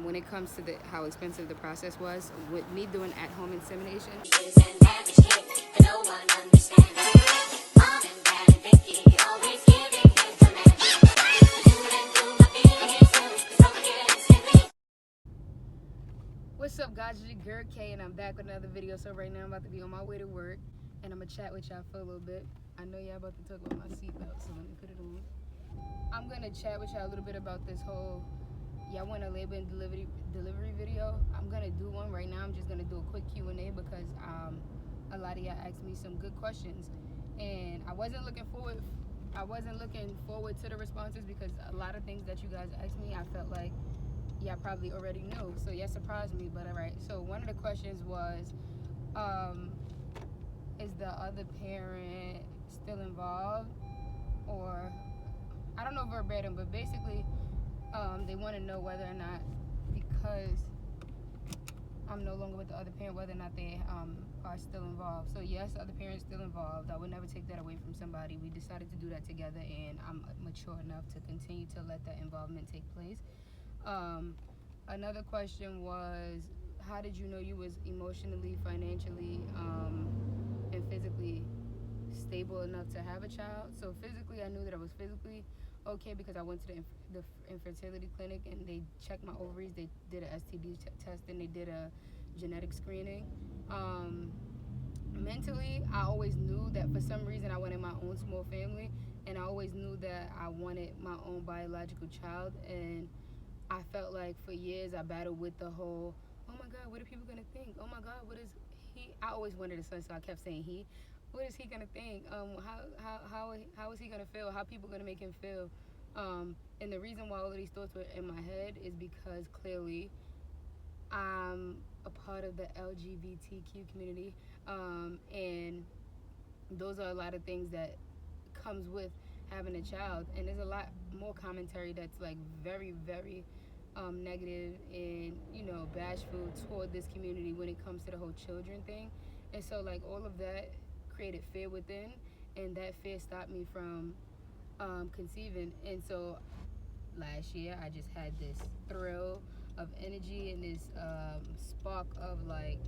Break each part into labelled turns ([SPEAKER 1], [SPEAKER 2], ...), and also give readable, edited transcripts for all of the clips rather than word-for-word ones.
[SPEAKER 1] when it comes to how expensive the process was with me doing at-home insemination. What's up, guys? It's your girl K, and I'm back with another video. So right now I'm about to be on my way to work, and I'm gonna chat with y'all for a little bit. I know y'all about to talk about my seatbelt, so let me put it on. I'm gonna chat with y'all a little bit about this whole, y'all want a labor and delivery video. I'm gonna do one right now. I'm just gonna do a quick Q&A because a lot of y'all asked me some good questions, and I wasn't looking forward to the responses because a lot of things that you guys asked me, I felt like y'all probably already knew, so y'all surprised me. But all right, so one of the questions was, is the other parent still involved? Or I don't know verbatim, but basically they want to know whether or not, because I'm no longer with the other parent, whether or not they are still involved. So yes, the other parent's still involved. I would never take that away from somebody. We decided to do that together, and I'm mature enough to continue to let that involvement take place. Another question was, how did you know you was emotionally, financially, and physically stable enough to have a child? So physically, I knew that I was physically okay because I went to the infertility clinic and they checked my ovaries. They did an STD test and they did a genetic screening. Mentally, I always knew that for some reason I wanted my own small family, and I always knew that I wanted my own biological child. And I felt like for years I battled with the whole, oh my God, what are people gonna think? Oh my God, what is he? I always wanted a son, so I kept saying he. What is he gonna think? How is he gonna feel? How are people gonna make him feel? And the reason why all of these thoughts were in my head is because clearly I'm a part of the LGBTQ community, and those are a lot of things that comes with having a child. And there's a lot more commentary that's like very, very negative and bashful toward this community when it comes to the whole children thing. And so like all of that created fear within, and that fear stopped me from conceiving. And so last year I just had this thrill of energy and this spark of like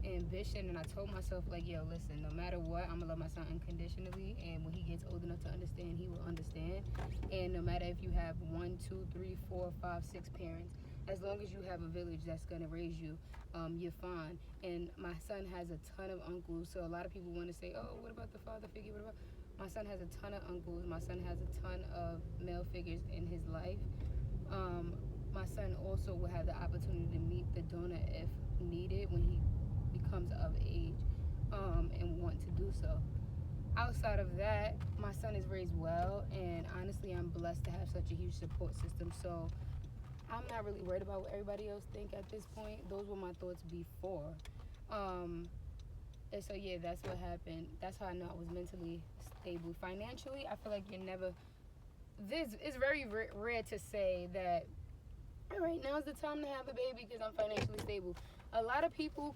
[SPEAKER 1] ambition, and I told myself like, yo, listen, no matter what, I'm gonna love my son unconditionally, and when he gets old enough to understand, he will understand. And no matter if you have 1, 2, 3, 4, 5, 6 parents, as long as you have a village that's gonna raise you, you're fine. And my son has a ton of uncles, so a lot of people want to say, oh, what about the father figure? What about? My son has a ton of uncles. My son has a ton of male figures in his life. My son also will have the opportunity to meet the donor if needed when he becomes of age, and want to do so. Outside of that, my son is raised well, and honestly, I'm blessed to have such a huge support system. So I'm not really worried about what everybody else think at this point. Those were my thoughts before. And so yeah, that's what happened. That's how I know I was mentally stable. Financially, I feel like you're never. It's very rare to say that, all right, now's the time to have a baby because I'm financially stable. A lot of people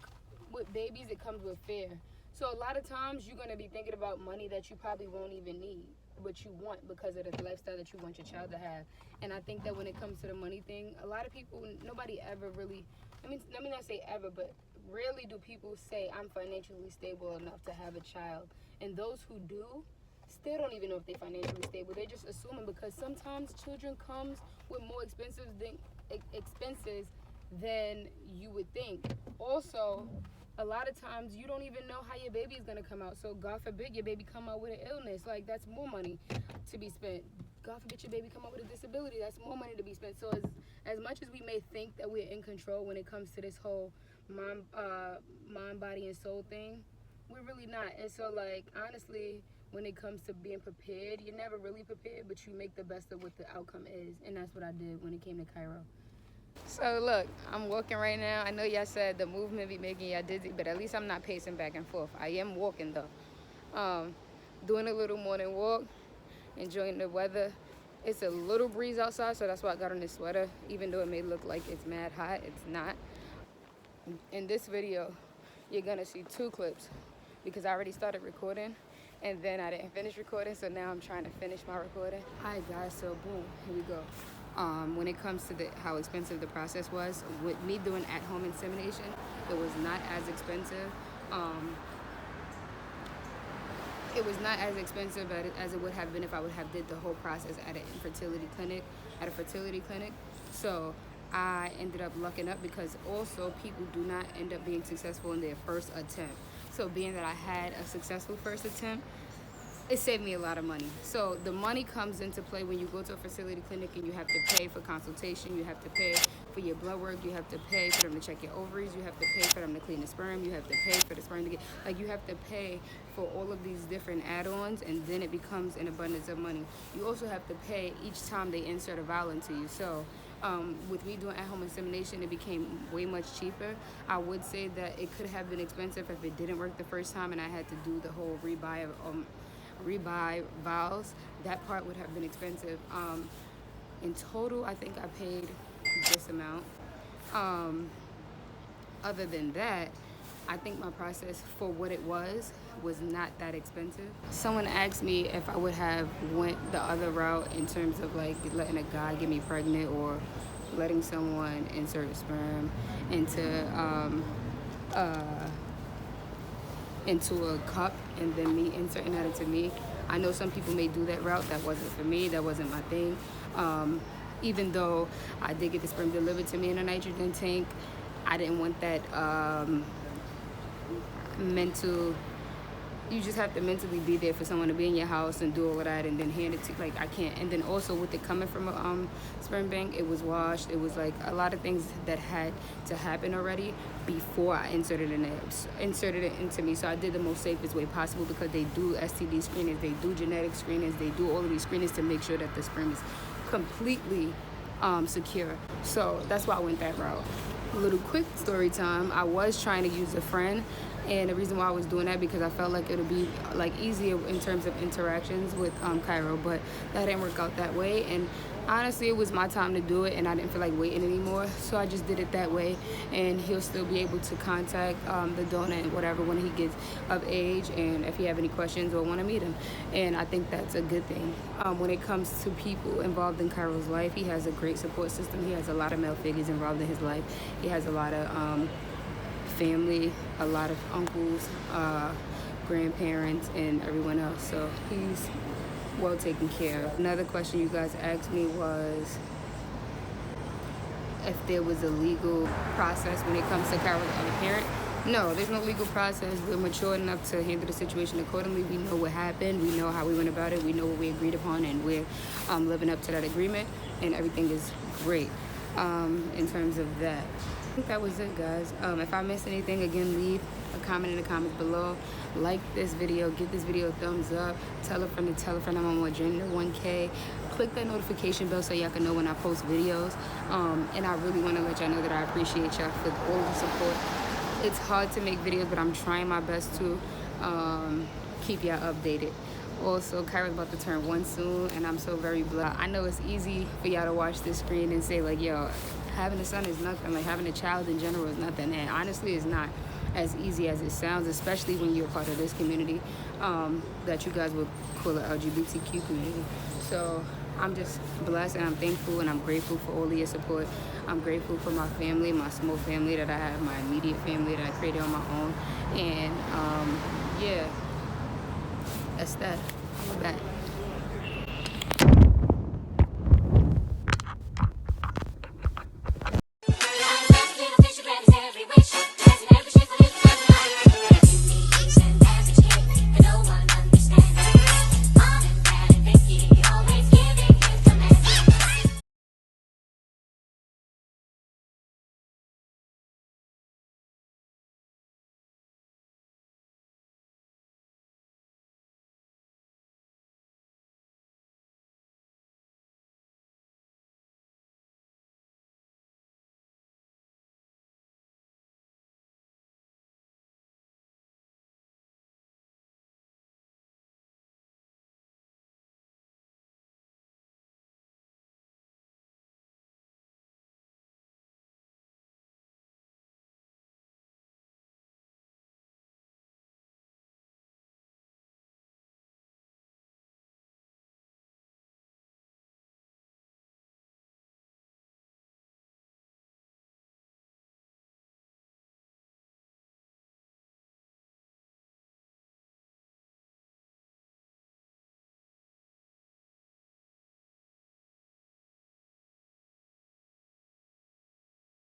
[SPEAKER 1] with babies, it comes with fear. So a lot of times you're going to be thinking about money that you probably won't even need, but you want because of the lifestyle that you want your child to have. And I think that when it comes to the money thing, a lot of people, nobody ever really, let me not say ever, but rarely do people say I'm financially stable enough to have a child. And those who do still don't even know if they're financially stable. They're just assuming, because sometimes children comes with more expenses than you would think. Also, a lot of times you don't even know how your baby is going to come out. So God forbid your baby come out with an illness, like that's more money to be spent. God forbid your baby come out with a disability, that's more money to be spent. So as much as we may think that we're in control when it comes to this whole mind, body, and soul thing, we're really not. And so like honestly, when it comes to being prepared, you're never really prepared, but you make the best of what the outcome is. And that's what I did when it came to Kyro. So look, I'm walking right now. I know y'all said the movement be making y'all dizzy, but at least I'm not pacing back and forth. I am walking though. Doing a little morning walk, enjoying the weather. It's a little breeze outside, so that's why I got on this sweater. Even though it may look like it's mad hot, it's not. In this video, you're gonna see 2 clips because I already started recording and then I didn't finish recording, so now I'm trying to finish my recording. Alright guys, so boom, here we go. When it comes to how expensive the process was, with me doing at-home insemination, it was not as expensive. It was not as expensive as it would have been if I would have did the whole process at a fertility clinic. So I ended up lucking up, because also people do not end up being successful in their first attempt. So being that I had a successful first attempt, it saved me a lot of money. So the money comes into play when you go to a fertility clinic and you have to pay for consultation, you have to pay for your blood work, you have to pay for them to check your ovaries, you have to pay for them to clean the sperm, you have to pay for the sperm to get, like, you have to pay for all of these different add-ons, and then it becomes an abundance of money. You also have to pay each time they insert a vial into you. So with me doing at-home insemination, it became way much cheaper. I would say that it could have been expensive if it didn't work the first time and I had to do the whole rebuy vials. That part would have been expensive. In total, I think I paid this amount. Other than that, I think my process for what it was not that expensive. Someone asked me if I would have went the other route in terms of like letting a guy get me pregnant, or letting someone insert sperm into a cup and then me inserting that into me. I know some people may do that route. That wasn't for me. That wasn't my thing. Even though I did get the sperm delivered to me in a nitrogen tank, I didn't want that mental. You just have to mentally be there for someone to be in your house and do all of that and then hand it to, like, I can't. And then also with it coming from a sperm bank, it was washed. It was like a lot of things that had to happen already before I inserted it into me. So I did the most safest way possible, because they do STD screenings, they do genetic screenings, they do all of these screenings to make sure that the sperm is completely secure. So that's why I went that route. A little quick story time. I was trying to use a friend, and the reason why I was doing that, because I felt like it would be like easier in terms of interactions with Kyro, but that didn't work out that way. And honestly, it was my time to do it, and I didn't feel like waiting anymore, so I just did it that way. And he'll still be able to contact the donor and whatever when he gets of age, and if he have any questions or want to meet him. And I think that's a good thing. When it comes to people involved in Kyro's life, he has a great support system. He has a lot of male figures involved in his life. He has a lot of family, a lot of uncles, grandparents, and everyone else. So he's well taken care of. Another question you guys asked me was if there was a legal process when it comes to Kyro's other parent. No, there's no legal process. We're mature enough to handle the situation accordingly. We know what happened. We know how we went about it. We know what we agreed upon, and we're living up to that agreement, and everything is great in terms of that. I think that was it, guys. If I missed anything, again, leave a comment in the comments below. Like this video, give this video a thumbs up, tell a friend to tell a friend I'm on my journey to 1K. Click that notification bell so y'all can know when I post videos. And I really want to let y'all know that I appreciate y'all for all the support. It's hard to make videos, but I'm trying my best to keep y'all updated. Also, Kyro's about to turn 1 soon, and I'm so very blessed. I know it's easy for y'all to watch this screen and say, like, yo, having a son is nothing. Like, having a child in general is nothing. And honestly, it's not as easy as it sounds, especially when you're part of this community that you guys would call the LGBTQ community. So I'm just blessed, and I'm thankful, and I'm grateful for all of your support. I'm grateful for my family, my small family that I have, my immediate family that I created on my own. And yeah, that's that. I'm back.